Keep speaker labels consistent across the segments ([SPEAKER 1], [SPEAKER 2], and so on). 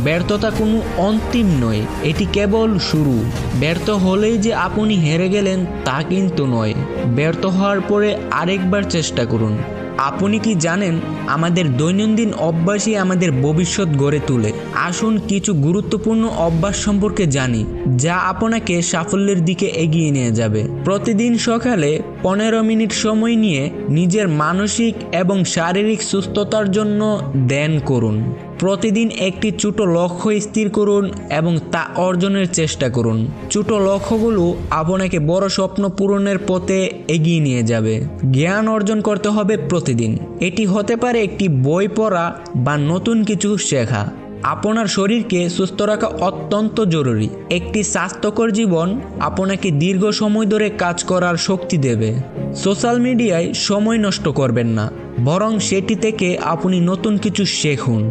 [SPEAKER 1] ব্যর্থতা কোনো অন্তিম নয়, এটি কেবল শুরু। ব্যর্থ হলেই যে আপনি হেরে গেলেন তা কিন্তু নয়। ব্যর্থ হওয়ার পরে আরেকবার চেষ্টা করুন। আপনি কি জানেন, আমাদের দৈনন্দিন অভ্যাসই আমাদের ভবিষ্যৎ গড়ে তোলে। আসুন কিছু গুরুত্বপূর্ণ অভ্যাস সম্পর্কে জানি, যা আপনাকে সাফল্যের দিকে এগিয়ে নিয়ে যাবে। প্রতিদিন সকালে 15 মিনিট সময় নিয়ে নিজের মানসিক এবং শারীরিক সুস্থতার জন্য ধ্যান করুন। প্রতিদিন একটি ছোট লক্ষ্য স্থির করুন এবং তা অর্জনের চেষ্টা করুন। ছোট লক্ষ্যগুলো আপনাকে বড় স্বপ্ন পূরণের পথে এগিয়ে নিয়ে যাবে। জ্ঞান অর্জন করতে হবে প্রতিদিন। এটি হতে পারে একটি বই পড়া বা নতুন কিছু শেখা। আপনার শরীরকে সুস্থ রাখা অত্যন্ত জরুরি। একটি স্বাস্থ্যকর জীবন আপনাকে দীর্ঘ সময় ধরে কাজ করার শক্তি দেবে। সোশ্যাল মিডিয়ায় সময় নষ্ট করবেন না, বরং সেটি থেকে আপনি নতুন কিছু শিখুন।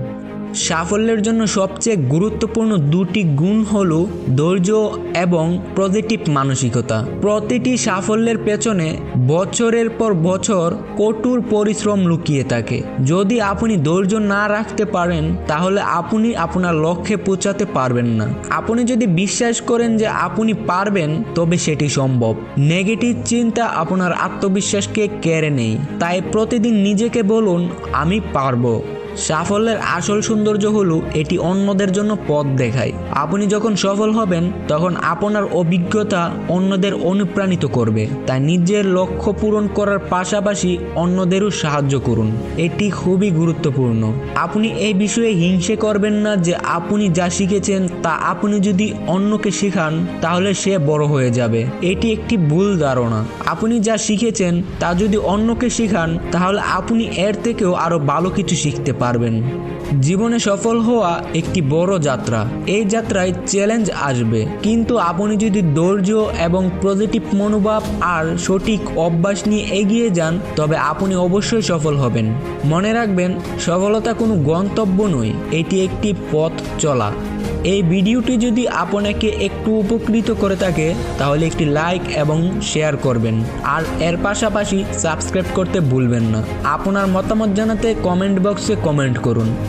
[SPEAKER 1] সাফল্যের জন্য সবচেয়ে গুরুত্বপূর্ণ দুটি গুণ হল ধৈর্য এবং পজিটিভ মানসিকতা। প্রতিটি সাফল্যের পেছনে বছরের পর বছর কঠোর পরিশ্রম লুকিয়ে থাকে। যদি আপনি ধৈর্য না রাখতে পারেন, তাহলে আপনি আপনার লক্ষ্যে পৌঁছাতে পারবেন না। আপনি যদি বিশ্বাস করেন যে আপনি পারবেন, তবে সেটি সম্ভব। নেগেটিভ চিন্তা আপনার আত্মবিশ্বাসকে কেড়ে নেয়। তাই প্রতিদিন নিজেকে বলুন, আমি পারবো। সাফল্যের আসল সৌন্দর্য হলো এটি অন্যদের জন্য পথ দেখায়। আপনি যখন সফল হবেন, তখন আপনার অভিজ্ঞতা অন্যদের অনুপ্রাণিত করবে। তাই নিজের লক্ষ্য পূরণ করার পাশাপাশি অন্যদেরও সাহায্য করুন। এটি খুবই গুরুত্বপূর্ণ। আপনি এই বিষয়ে হিংসে করবেন না যে আপনি যা শিখেছেন তা আপনি যদি অন্যকে শেখান, তাহলে সে বড় হয়ে যাবে। এটি একটি ভুল ধারণা। আপনি যা শিখেছেন তা যদি অন্যকে শেখান, তাহলে আপনি এর থেকেও আরো ভালো কিছু শিখতে পারবেন। জীবনে সফল হওয়া একটি বড় যাত্রা। এই যাত্রায় চ্যালেঞ্জ আসবে, কিন্তু আপনি যদি ধৈর্য এবং পজিটিভ মনোভাব আর সঠিক অভ্যাস নিয়ে এগিয়ে যান, তবে আপনি অবশ্যই সফল হবেন। মনে রাখবেন, সফলতা কোনো গন্তব্য নয়, এটি একটি পথ চলা। এই ভিডিওটি যদি আপনাকে একটু উপকৃত করে থাকে, তাহলে একটি লাইক এবং শেয়ার করবেন। আর এর পাশাপাশি সাবস্ক্রাইব করতে ভুলবেন না। আপনার মতামত জানাতে কমেন্ট বক্সে কমেন্ট করুন।